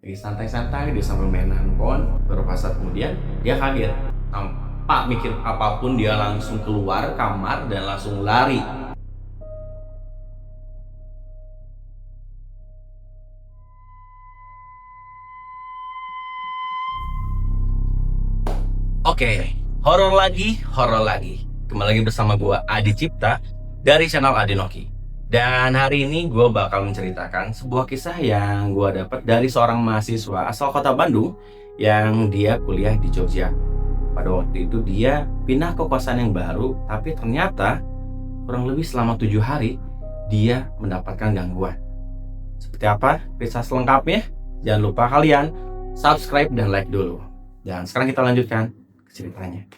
Lagi santai-santai dia sambil main handphone. Beberapa saat kemudian dia kaget. Tanpa mikir apapun dia langsung keluar kamar dan langsung lari. Oke, horor lagi, horor lagi. Kembali lagi bersama gua Adi Cipta dari channel Adinoki. Dan hari ini gua bakal menceritakan sebuah kisah yang gua dapat dari seorang mahasiswa asal kota Bandung yang dia kuliah di Jogja. Pada waktu itu dia pindah ke kosan yang baru, tapi ternyata kurang lebih selama 7 hari dia mendapatkan gangguan. Seperti apa kisah selengkapnya? Jangan lupa kalian subscribe dan like dulu. Dan sekarang kita lanjutkan ke ceritanya.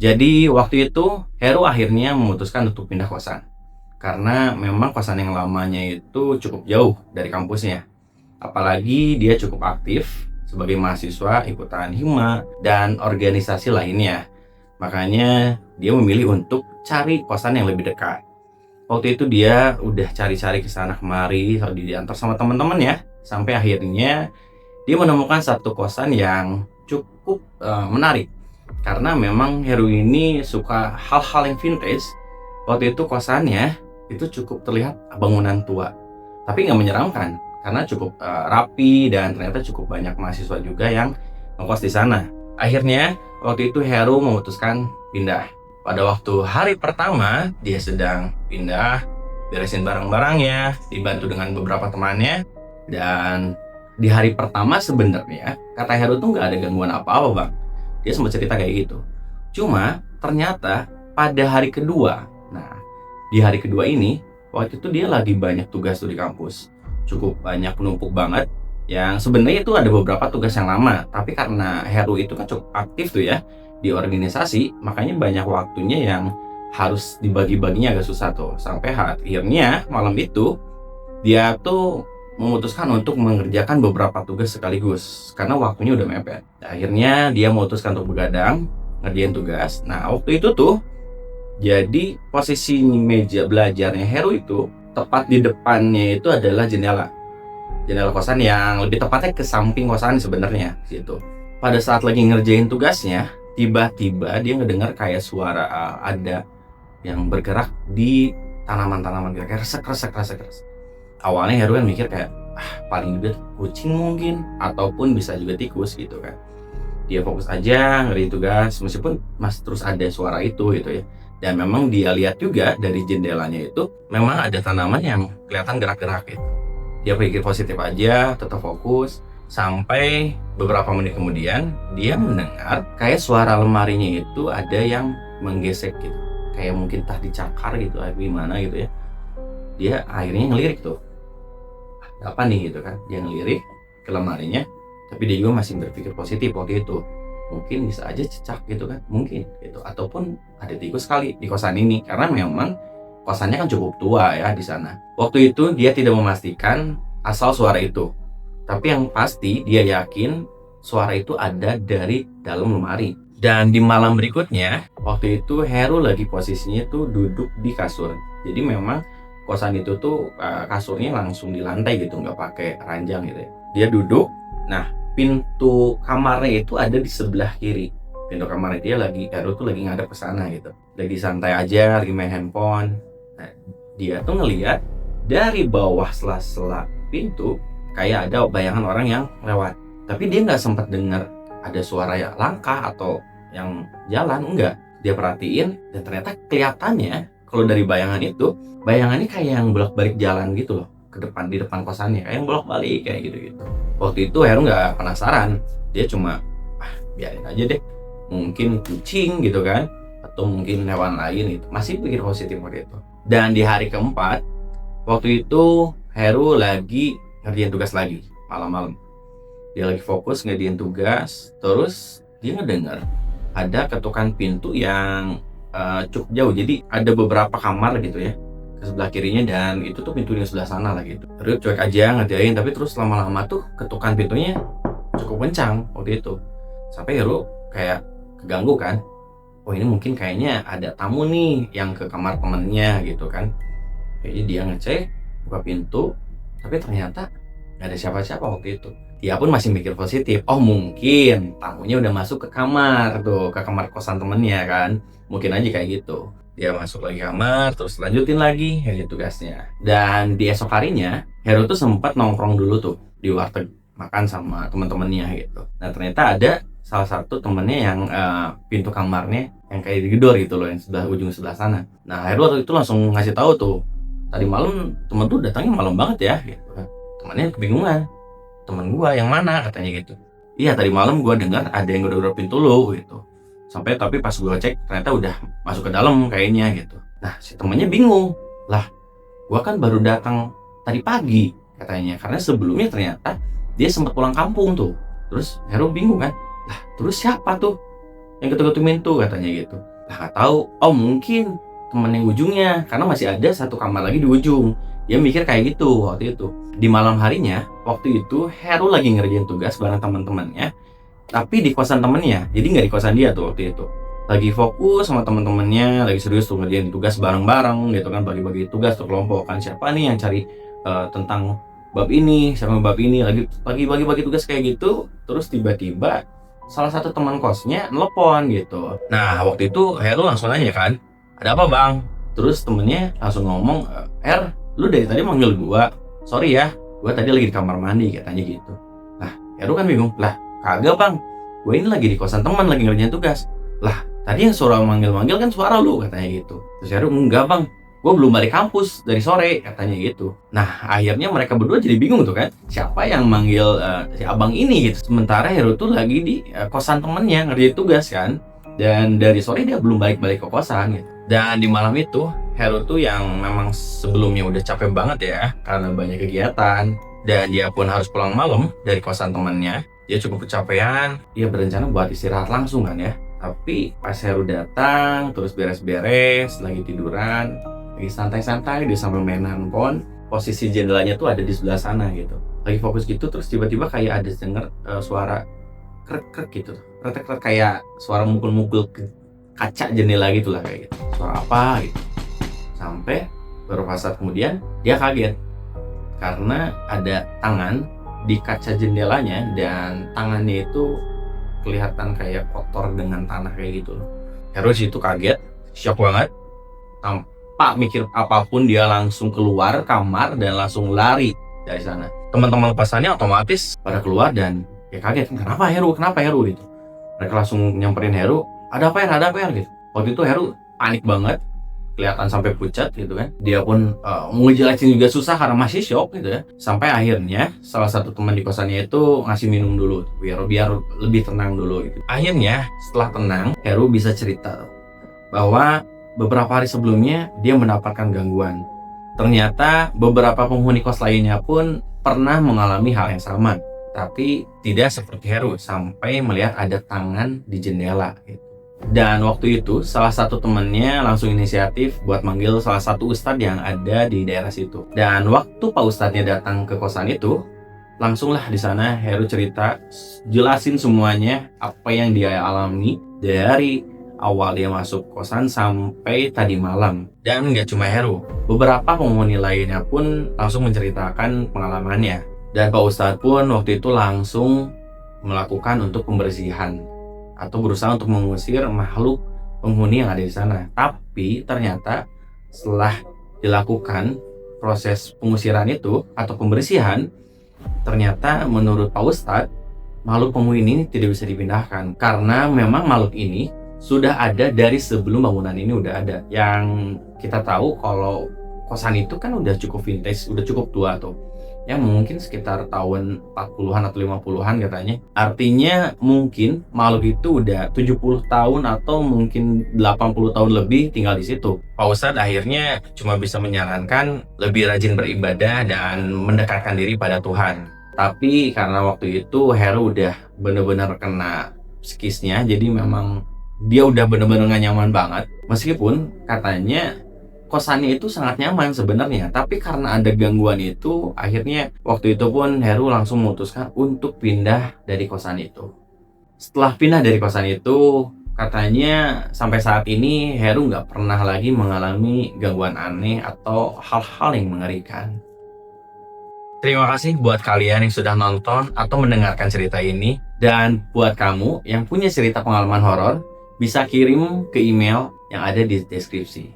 Jadi waktu itu Heru akhirnya memutuskan untuk pindah kosan. Karena memang kosan yang lamanya itu cukup jauh dari kampusnya. Apalagi dia cukup aktif sebagai mahasiswa ikutan hima dan organisasi lainnya. Makanya dia memilih untuk cari kosan yang lebih dekat. Waktu itu dia udah cari-cari ke sana kemari, diantar sama teman-teman ya. Sampai akhirnya dia menemukan satu kosan yang cukup menarik. Karena memang Heru ini suka hal-hal yang vintage. Waktu itu kosannya itu cukup terlihat bangunan tua, tapi nggak menyeramkan karena cukup rapi dan ternyata cukup banyak mahasiswa juga yang ngekos di sana. Akhirnya waktu itu Heru memutuskan pindah. Pada waktu hari pertama dia sedang pindah, beresin barang-barangnya, dibantu dengan beberapa temannya. Dan di hari pertama sebenarnya kata Heru tuh nggak ada gangguan apa-apa bang. Dia sempat cerita kayak gitu. Cuma ternyata pada hari kedua, nah di hari kedua ini waktu itu dia lagi banyak tugas tuh di kampus, cukup banyak penumpuk banget. Yang sebenarnya itu ada beberapa tugas yang lama, tapi karena Heru itu kan cukup aktif tuh ya di organisasi, makanya banyak waktunya yang harus dibagi-baginya agak susah tuh. Sampai akhirnya malam itu dia tuh memutuskan untuk mengerjakan beberapa tugas sekaligus karena waktunya udah mepet. Akhirnya dia memutuskan untuk begadang ngerjain tugas. Nah waktu itu tuh jadi posisi meja belajarnya Heru itu tepat di depannya itu adalah jendela kosan yang lebih tepatnya ke samping kosan sebenarnya gitu. Pada saat lagi ngerjain tugasnya, tiba-tiba dia ngedengar kayak suara ada yang bergerak di tanaman-tanaman gitu, kayak resek. Awalnya Heru kan mikir kayak paling juga kucing mungkin ataupun bisa juga tikus gitu kan. Dia fokus aja ngerjain tugas meskipun masih terus ada suara itu gitu ya. Dan memang dia lihat juga dari jendelanya itu memang ada tanaman yang kelihatan gerak-gerak gitu. Dia pikir positif aja, tetap fokus. Sampai beberapa menit kemudian dia mendengar kayak suara lemarinya itu ada yang menggesek gitu, kayak mungkin entah dicakar gitu atau gimana gitu ya. Dia akhirnya ngelirik tuh, apa nih gitu kan. Dia ngelirik ke lemarinya, tapi dia juga masih berpikir positif waktu itu. Mungkin bisa aja cecak gitu kan, mungkin gitu, ataupun ada tikus kali di kosan ini karena memang kosannya kan cukup tua ya di sana. Waktu itu dia tidak memastikan asal suara itu, tapi yang pasti dia yakin suara itu ada dari dalam lemari. Dan di malam berikutnya, waktu itu Heru lagi posisinya tuh duduk di kasur. Jadi memang kosan itu tuh kasurnya langsung di lantai gitu, nggak pakai ranjang gitu ya. Dia duduk, nah pintu kamarnya itu ada di sebelah kiri. Pintu kamarnya dia Heru tuh lagi ngadep ke sana gitu. Lagi santai aja, lagi main handphone. Nah, dia tuh ngelihat dari bawah sela-sela pintu kayak ada bayangan orang yang lewat. Tapi dia nggak sempat dengar ada suara ya langkah atau yang jalan, enggak. Dia perhatiin dan ternyata kelihatannya kalau dari bayangannya kayak yang bolak-balik jalan gitu loh ke depan, di depan kosannya kayak yang bolak-balik kayak gitu. Waktu itu Heru nggak penasaran, dia cuma biarin aja deh, mungkin kucing gitu kan, atau mungkin hewan lain itu. Masih pikir positif waktu itu. Dan di hari keempat, waktu itu Heru lagi ngerjain tugas lagi malam-malam. Dia lagi fokus ngerjain tugas, terus dia ngedengar ada ketukan pintu yang cukup jauh. Jadi ada beberapa kamar gitu ya ke sebelah kirinya, dan itu tuh pintu yang sebelah sana lah gitu. Heru cuek aja ngerjain, tapi terus lama-lama tuh ketukan pintunya cukup kencang waktu itu. Sampai Heru kayak keganggu kan. Oh ini mungkin kayaknya ada tamu nih yang ke kamar temennya gitu kan. Kayaknya dia ngecek, buka pintu, tapi ternyata nggak ada siapa-siapa waktu itu. Dia pun masih mikir positif, oh mungkin tamunya udah masuk ke kamar tuh, ke kamar kosan temennya kan. Mungkin aja kayak gitu. Dia masuk lagi kamar, terus lanjutin lagi aja tugasnya. Dan di esok harinya, Heru tuh sempat nongkrong dulu tuh di warteg, makan sama teman-temannya gitu. Nah ternyata ada salah satu temennya yang pintu kamarnya yang kayak digedor gitu loh, yang sebelah ujung sebelah sana. Nah Heru waktu itu langsung ngasih tahu tuh, tadi malam temen tuh datangnya malam banget ya gitu kan. Temennya kebingungan, temen gua yang mana katanya gitu. Iya tadi malam gua dengar ada yang gedor pintu lo gitu. Sampai tapi pas gua cek ternyata udah masuk ke dalam kayaknya gitu. Nah si temennya bingung, lah gua kan baru datang tadi pagi katanya, karena sebelumnya ternyata dia sempat pulang kampung tuh. Terus Heru bingung kan, lah terus siapa tuh yang ketuk-ketuk pintu katanya gitu. Lah nggak tahu, oh mungkin temen yang ujungnya, karena masih ada satu kamar lagi di ujung. Dia mikir kayak gitu waktu itu. Di malam harinya, waktu itu Heru lagi ngerjain tugas bareng teman-temannya, tapi di kosan temennya, jadi nggak di kosan dia tuh waktu itu. Lagi fokus sama teman-temannya, lagi serius tuh ngerjain tugas bareng-bareng gitu kan, bagi-bagi tugas tuh kelompok kan, siapa nih yang cari tentang bab ini, siapa bab ini, lagi bagi-bagi tugas kayak gitu. Terus tiba-tiba salah satu teman kosnya nelpon gitu. Nah waktu itu Heru langsung nanya kan, ada apa bang? Terus temennya langsung ngomong, lu dari tadi manggil gua, sorry ya, gua tadi lagi di kamar mandi katanya gitu. Lah Heru kan bingung, lah kagak bang, gua ini lagi di kosan teman lagi ngerjain tugas. Lah tadi yang suara manggil-manggil kan suara lu katanya gitu. Terus Heru, enggak bang, gue belum balik kampus dari sore katanya gitu. Nah akhirnya mereka berdua jadi bingung tuh kan, siapa yang manggil si abang ini gitu. Sementara Heru tuh lagi di kosan temennya ngerjain tugas kan, dan dari sore dia belum balik ke kosan gitu. Dan di malam itu Heru tuh yang memang sebelumnya udah capek banget ya karena banyak kegiatan, dan dia pun harus pulang malam dari kosan temennya. Dia cukup kecapean, dia berencana buat istirahat langsung kan ya. Tapi pas Heru datang terus beres-beres, lagi tiduran, lagi santai-santai, dia sambil main handphone, posisi jendelanya tuh ada di sebelah sana gitu, lagi fokus gitu. Terus tiba-tiba kayak ada denger suara krek-krek gitu, krek-krek kayak suara mukul-mukul ke kaca jendela gitu lah, kayak gitu, suara apa gitu. Sampai beberapa saat kemudian dia kaget karena ada tangan di kaca jendelanya, dan tangannya itu kelihatan kayak kotor dengan tanah kayak gitu loh. Heru situ kaget, shock banget, tanpa mikir apapun dia langsung keluar kamar dan langsung lari dari sana. Teman-teman kosannya otomatis pada keluar dan ya kaget, kenapa Heru gitu. Mereka langsung nyamperin Heru, ada apa ya gitu. Waktu itu Heru panik banget, kelihatan sampai pucat gitu kan. Dia pun mau ngejelasin juga susah karena masih shock gitu ya. Sampai akhirnya salah satu teman di kosannya itu ngasih minum dulu biar lebih tenang dulu gitu. Akhirnya setelah tenang, Heru bisa cerita bahwa beberapa hari sebelumnya dia mendapatkan gangguan. Ternyata beberapa penghuni kos lainnya pun pernah mengalami hal yang sama, tapi tidak seperti Heru sampai melihat ada tangan di jendela gitu. Dan waktu itu salah satu temennya langsung inisiatif buat manggil salah satu ustadz yang ada di daerah situ. Dan waktu Pak Ustadznya datang ke kosan itu, langsunglah di sana Heru cerita, jelasin semuanya apa yang dia alami dari awal dia masuk kosan sampai tadi malam. Dan gak cuma Heru, beberapa penghuni lainnya pun langsung menceritakan pengalamannya. Dan Pak Ustadz pun waktu itu langsung melakukan untuk pembersihan atau berusaha untuk mengusir makhluk penghuni yang ada di sana. Tapi ternyata setelah dilakukan proses pengusiran itu atau pembersihan, ternyata menurut Pak Ustadz, makhluk penghuni ini tidak bisa dipindahkan karena memang makhluk ini sudah ada dari sebelum bangunan ini udah ada. Yang kita tahu kalau kosan itu kan udah cukup vintage, udah cukup tua tuh, yang mungkin sekitar tahun 40-an atau 50-an katanya. Artinya mungkin makhluk itu udah 70 tahun atau mungkin 80 tahun lebih tinggal di situ. Pak Ustadz akhirnya cuma bisa menyarankan lebih rajin beribadah dan mendekatkan diri pada Tuhan. Tapi karena waktu itu Heru udah bener-bener kena psikisnya, jadi memang dia udah bener-bener gak nyaman banget. Meskipun katanya kosannya itu sangat nyaman sebenarnya, tapi karena ada gangguan itu, akhirnya waktu itu pun Heru langsung memutuskan untuk pindah dari kosan itu. Setelah pindah dari kosan itu, Katanya sampai saat ini Heru nggak pernah lagi mengalami gangguan aneh atau hal-hal yang mengerikan. Terima kasih buat kalian yang sudah nonton atau mendengarkan cerita ini. Dan buat kamu yang punya cerita pengalaman horor, bisa kirim ke email yang ada di deskripsi.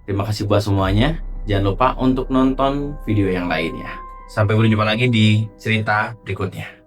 Terima kasih buat semuanya. Jangan lupa untuk nonton video yang lainnya. Sampai berjumpa lagi di cerita berikutnya.